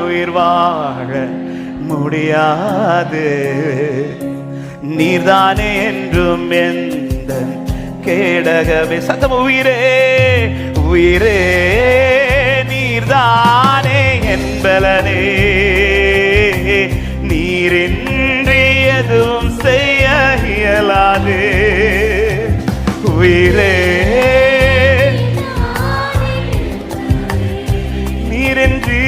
உயிர் வாழ முடியாது. நீர்தானே என்றும் எந்த கேடகமே. சத்தம். உயிரே உயிரே நீர்தானே என்பலனே, நீரின்றி எதுவும் செய்ய இயலாது. உயிரே நீரின்றி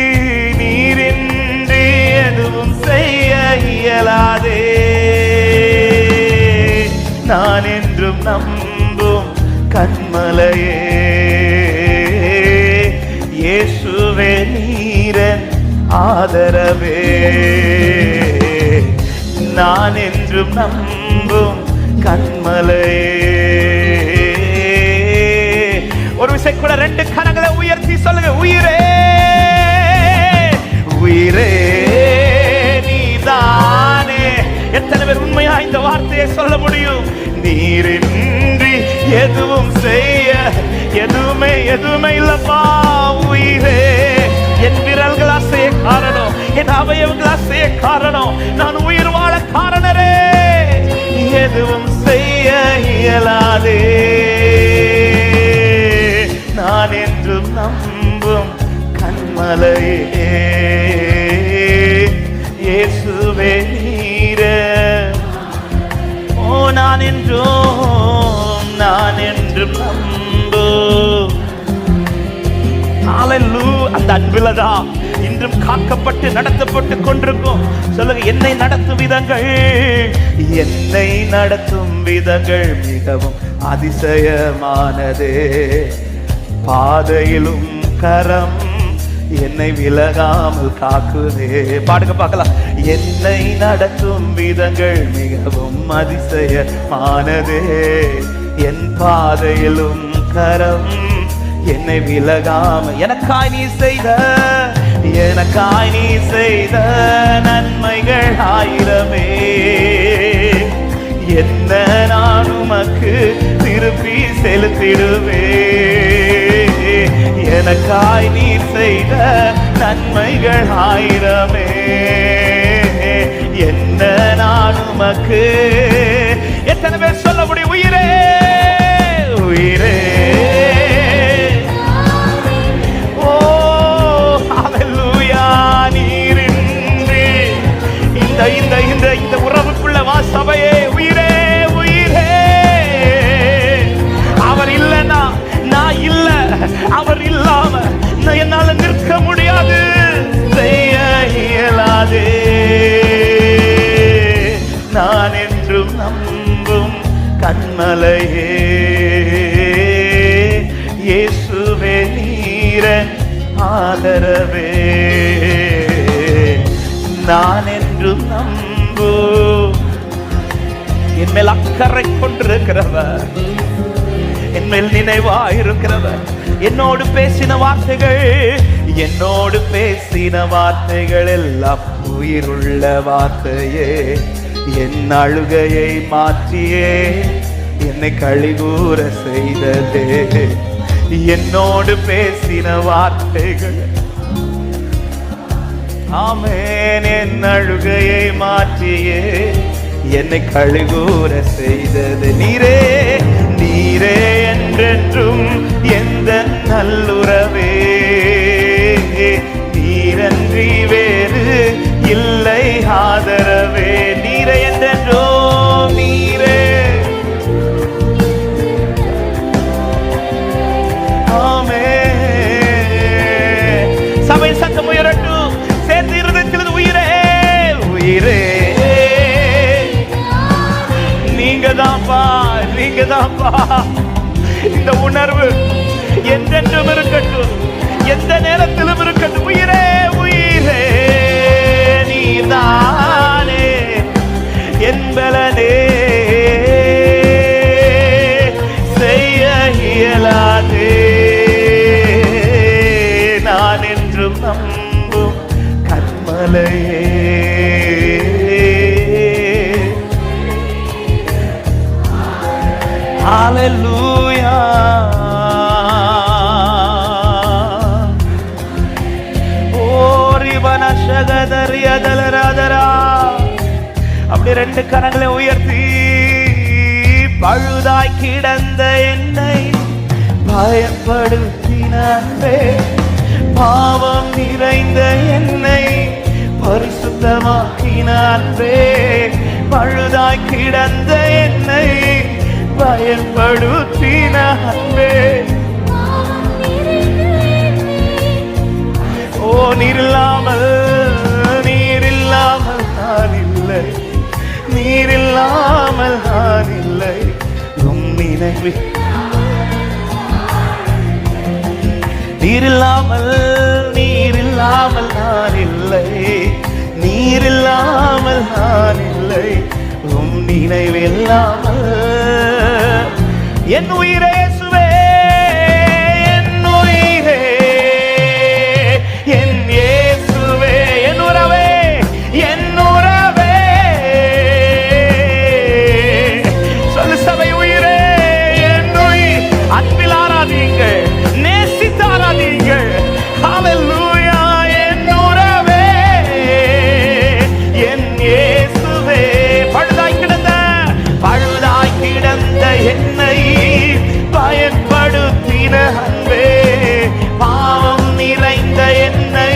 எதுவும் செய்ய இயலாதே. நான் என்றும் நம்பும் கண்மலையே, இயேசுவே நீரன் ஆதரவே. நான் என்றும் நம்பும் கண்மலையே. ஒரு விஷயம் கூட ரெண்டு கரங்களை உயர்த்தி சொல்லுங்க. உயிரே உயிரே நீதானே. எத்தனை பேர் உண்மையா இந்த வார்த்தையை சொல்ல முடியும்? நீரின்றி எதுவும் செய்ய எதுவுமே இல்லப்பா. உயிரே என் விரல்கள் அசைய காரணம், என் அவயவங்கள் அசைய காரணம், நான் உயிர் வாழ காரணரே. எதுவும் செய்ய இயலாதே. நான் என்றும் நம்பும் கண்மலையே, இயேசுவே நீரே. ஓ நான் என்றும் நம்பும். அந்த அன்பில்தான் இன்றும் காக்கப்பட்டு நடத்தப்பட்டு கொண்டிருக்கும். சொல்லுங்க. என்னை நடத்தும் விதங்கள் மிகவும் அதிசயமானதே. பாதையிலும் கரம் என்னை விலகாமல் காக்குதே. பாடுங்க பார்க்கலாம். என்னை நடத்தும் விதங்கள் மிகவும் அதிசயமானதே. என் பாதையிலும் கரம் என்னை விலகாம எனக்காய் நீ செய்த நன்மைகள் ஆயிரமே. என்ன நான் உமக்கு திருப்பி செலுத்திடுவே. எனக்காய் நீ செய்த நன்மைகள் ஆயிரமே. என்ன நான் உமக்கு. எத்தனை பேர் சொல்ல முடியும்? உயிரே உயிரே. ஓ ஹல்லேலூயா. நீரின்றி இந்த உறவுக்குள்ள வா சபையே. உயிரே உயிரே. அவர் இல்லைன்னா நான் இல்ல. அவர் இல்லாம என்னால நிற்க முடியாது, செய்ய இயலாதே. நான் என்றும் நம்பும் கண்மலையே, இயேசுவே நீரன் ஆதரவே. நான் என்றும் நம்பும். என் மேல் அக்கறை கொண்டிருக்கிறவர், என் மேல் நினைவாயிருக்கிறவர், என்னோடு பேசின வார்த்தைகள் எல்லாம் உயிருள்ள வார்த்தையே. என் அழுகையை மாற்றியே என்னை கழிகூற செய்ததே. என்னோடு பேசின வார்த்தைகள், ஆமென், என் அழுகையை மாற்றியே என்னை கழிகூற செய்தது. நீரே நீரே என்றென்றும் எந்த நல்லுறவே. நீரன்றி வேறு இல்லை ஆதரவே. நீரே என்றென்றும் நீரே. ஆமென். சபை சத்தம் உயரட்டும். சேர்ந்து இருதயத்தில் உயிரே உயிரே. நீங்கதான்ப்பா. இந்த உணர்வு என்றென்றும் இருக்கட்டும், எந்த நேரத்திலும் இருக்கட்டும். உயிரே உயிரே நீதானே என்பலனே. செய்ய இயலாதே. நான் என்றும் நம்பும் கண்மலையே. Hallelujah. Oh, riba அப்படி ரெண்டு கரங்களை உயர்த்தி பழுதாய் கிடந்த என்னை பயப்படுத்தினே, பாவம் நிறைந்த என்னை பரிசுத்தமாக்கினே, பழுதாய் கிடந்த என்னை பயன்படுத்தினே. ஓ நீரில்லாமல் நான் இல்லை, நீரில்லாமல் நான் இல்லை. உம் நினைவில் நீரில்லாமல் நான் இல்லை, நீரில்லாமல் நான் இல்லை. உம் நினைவில்லாமல் என் உயிரே இயேசுவே, என் உயிரே, என் இயேசுவே, என் உறவே, என் உறவே. சொல்லு சபை, உயிரே, என் உயிர். அன்பில் ஆராதிங்கள், நேசித்து ஆராதிங்கள். ஹல்லேலூயா. என் உறவே, என் இயேசுவே. பழுதாய் கிடந்த என்னை பயன்படுத்தின அன்பே, பாவம் நிறைந்த என்னை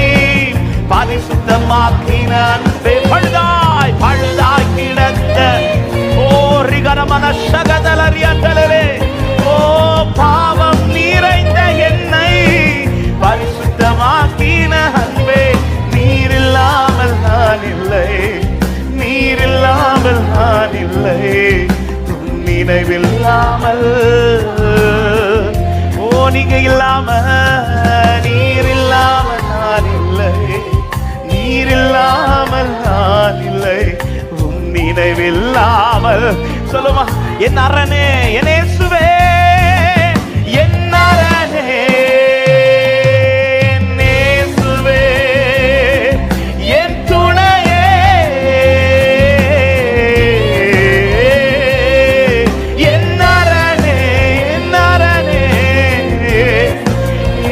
பரிசுத்தமாக்கின அன்பே. பழுதாய் கிடந்த ஓ ரிகரமன சகதலரியதலே, ஓ பாவம் நிறைந்த என்னை பரிசுத்தமாக்கின அன்பே. நீரில்லாமல் நான் இல்லை, நீரில்லாமல் நான் இல்லை. நினைவில்லாமல், ஓ நீங்க இல்லாம, நீரில்லாமல் நான் இல்லை, நீரில்லாமல் நான் இல்லை. உம் நினைவில்லாமல். சொல்லுமா, என் அரணே, என் இயேசுவே, என் அரணே, என் இயேசுவே, என் துணையே, என் அரணே, என் அரணே,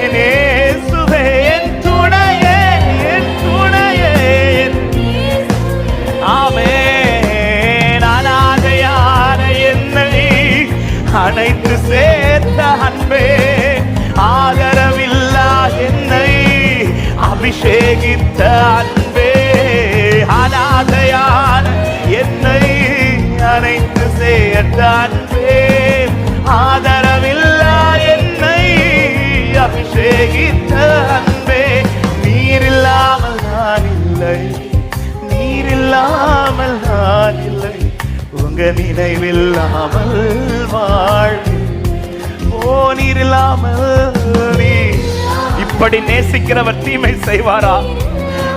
என் இயேசுவே, என் துணையே, என் துணையே. ஆமென். அநாதையான என்னை அனைத்து சேர்த்த அன்பே, ஆதரவில்லா என்னை அபிஷேகித்த அன்பே. அநாதையான என்னை அனைத்து சேர்த்த அன்பே, ஆதரவில்லா என்னை அபிஷேகித்த அன்பே. நீரில்லாமல் நான் இல்லை, நீரில்லாமல் நான் இல்லை. உங்க நினைவில்லாமல் வாழ்வு. ஓ நீரில்லாமல். நீ இப்படி நேசிக்கிறவர் தீமை செய்வாரா?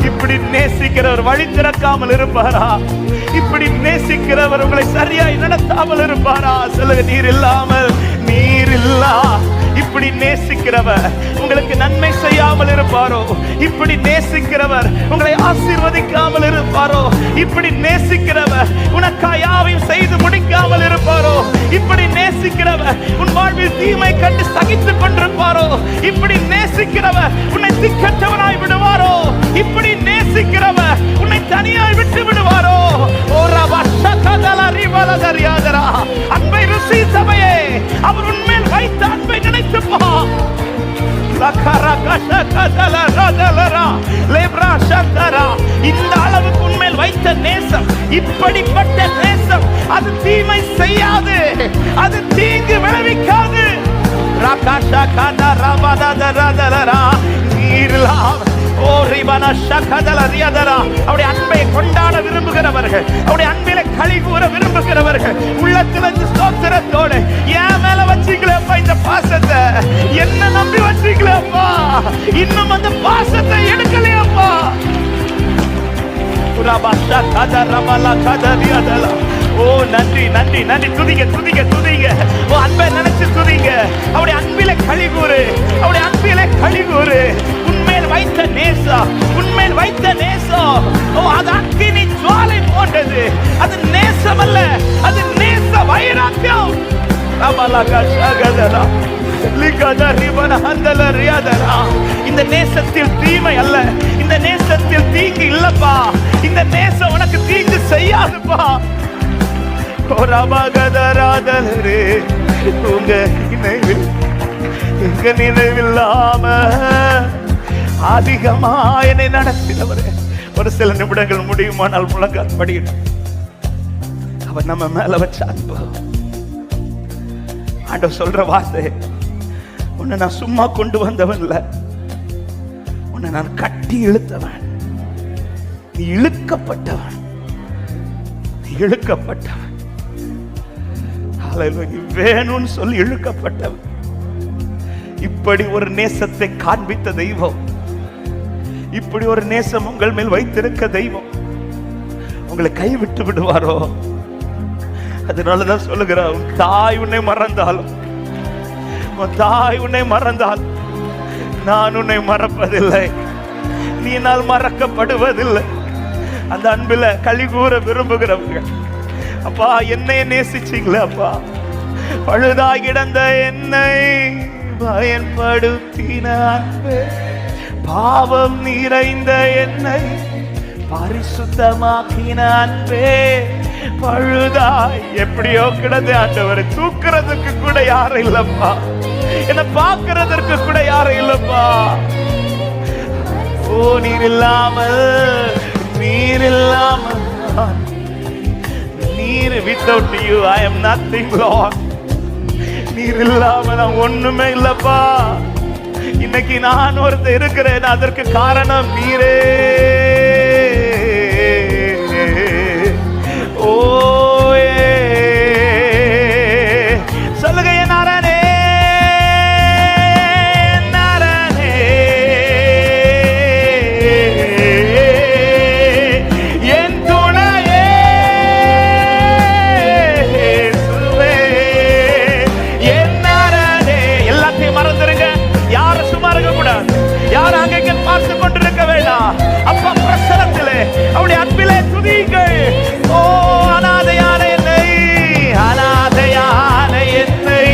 இப்படி நேசிக்கிறவர் வழி திறக்காமல் இருப்பாரா? இப்படி நேசிக்கிறவர் உங்களை சரியாய் நடத்தாமல் இருப்பாரா? சொல்லுங்க, நீரில்லா. இப்படி நேசிக்கிறவர் உங்களுக்கு நன்மை செய்யாமல் இருப்பாரோ? இப்படி நேசிக்கிறவர் உங்களை ஆசீர்வதிக்காமல் இருப்பாரோ? இப்படி நேசிக்கிறவர் உனக்காய் யாவையும் செய்து முடிக்காமல் இருப்பாரோ? இப்படி நேசிக்கிறவர் உன் வாழ்வில் தீமை கண்டு சகித்துக் கொண்டிருப்பாரோ? இப்படி நேசிக்கிறவர் உன்னை திக்கற்றவனாய் விடுவாரோ? இப்படி நேசிக்கிறவர் உன்னை தனியாய் விட்டு விடுவாரோ? அன்பை ருசி சபையே, அவர் உன்மேல் வைத்த அன்பை நினைத்து பார். இந்த அளவுக்கு உன்மேல் வைத்த நேசம், இப்படிப்பட்ட நேசம், அது தீமை செய்யாது, அது தீங்கு விளைவிக்காது. அவருடைய அன்பை கொண்டாட விரும்புகிறவர்கள், அவருடைய அன்பிலே களி கூற விரும்புகிறவர்கள், உள்ளத்திலிருந்து ஸ்தோத்திரத்தோடு, என் மேல வச்சீங்களேப்பா இந்த பாசத்தை, என்ன நம்பி வச்சீங்களேப்பா, இன்னும் அந்த பாசத்தை எடுக்கலையப்பா. ஓ நன்றி நன்றி நன்றி. துதிங்க துதிங்க துதிங்க. ஓ அன்பை நினைச்சு துதிங்க. அவருடைய அன்பிலே களி கூறு, அவருடைய அன்பிலே களி கூறு. உன்மேல் வைத்த நேசம், உன்மேல் வைத்த நேசம், ஓ அது அக்கினி ஜுவாலை போன்றது. அது நேசம் அல்ல, அது நேச வைராக்கியம். இந்த நேசத்தில் தீமை அல்ல, இந்த நேசத்தில் இல்லப்பா. இந்த நேசம் உனக்கு தீங்கு செய்யாதுப்பா. உங்க நினைவில்லாம அதிகமா என்னை நடத்தினவரே. ஒரு சில நிமிடங்கள் முடியுமானால் முழங்கால் படியிடும். அவர் நம்ம மேல வச்ச அன்பு. ஆண்டவர் சொல்ற வார்த்தை, உன்னை நான் சும்மா கொண்டு வந்தவன் இல்ல, உன்னை நான் கட்டி இழுத்தவன். நீ இழுக்கப்பட்டவன், நீ இழுக்கப்பட்டவன். வேணும்னு சொல்லி இழுக்கப்பட்டவன். இப்படி ஒரு நேசத்தை காண்பித்த தெய்வம், இப்படி ஒரு நேசம் உங்கள் மேல் வைத்திருக்க தெய்வம் உங்களை கைவிட்டு விடுவாரோ? அதனாலதான் சொல்லுகிறார், உன் தாய் உன்னை மறந்தாலும், உன் தாய் உன்னை மறந்தால் நான் உன்னை மறப்பதில்லை, நீ நான் மறக்கப்படுவதில்லை. அந்த அன்பில களி கூற விரும்புகிறவர்கள், அப்பா என்னை நேசிச்சீங்களே அப்பா, பழுதாய் கிடந்த என்னை பயன்படுத்தின அன்பே, பாவம் நிறைந்த என்னை பரிசுத்தமாக்கின அன்பே, பழுதாய் எப்படியோ கிடந்து ஆண்டவரை தூக்குறதுக்கு கூட யாரும் இல்லப்பா, என்ன பார்க்கிறதற்கு கூட யாரும் இல்லப்பா. ஓ நீர் இல்லாமல், நீர் இல்லாமல், நீர் without you I am nothing Lord. நீர் இல்லாம நான் ஒண்ணுமே இல்லப்பா. இன்னைக்கு நான் ஒருத்தர் இருக்கிறேன், அதற்கு காரணம் நீரே. ஓ சொல்லுங்க என் நாரானே, நாரானே, என் துணையே, என் நாரானே. எல்லாத்தையும் மறந்துருங்க, யாரும் சும்மா இருக்க கூடாது, யாரும் அங்கே பார்த்து கொண்டிருக்க வேண்டாம். அப்பா பிரசனத்திலே அவருடைய அன்பிலே துதிங்கள். ஓ அனாதையான என்னை, அனாதையான என்னை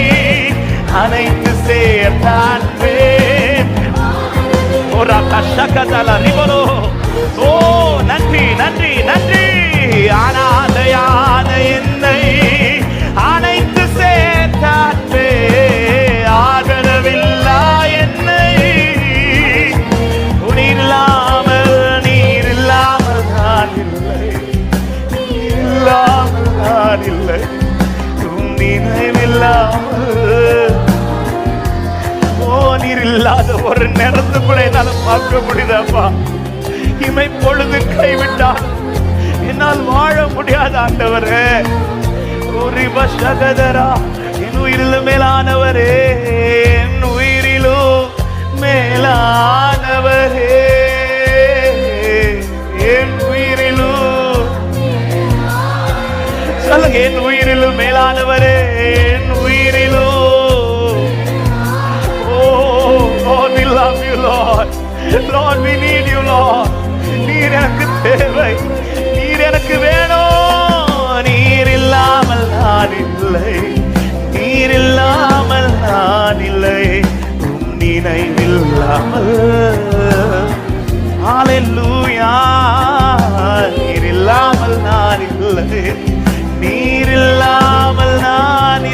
அனைத்து சேர்த்தான். ஓ நன்றி நன்றி நன்றி. அனாதையான என்னை அனைத்து சேர்த்தான். ஆதரவில்லா என்னை நீர் இல்லாமல், நீர் இல்லாமல் நான் இல்லை, நீர் இல்லாமல் நான் இல்லை, உன் நினைவில்லாமல். ஓ நீர் இல்லாத ஒரு நேரத்து கூட என்னால் பார்க்க முடியுதாப்பா. இமை பொழுது கைவிட்டால் என்னால் வாழ முடியாது ஆண்டவரே. ஒரு சகதரா என் உயிரிலும் மேலானவரே, என் உயிரிலும் மேலானவரே, என் உயிரிலும் சொல்லுங்க, என் உயிரிலும் மேலானவரே, என் உயிரிலும். Lord, we love you, Lord. Lord, we need you, Lord. நீர் எனக்கு தேவை, நீர் எனக்கு வேணும். நீர் இல்லாமல் நான் இல்லை, நீர் இல்லாமல் நான் இல்லை, உம் நினைவில்லாமல். ஹல்லேலூயா. நீர் இல்லாமல் நான் இல்லை, நீர் இல்லாமல் நான்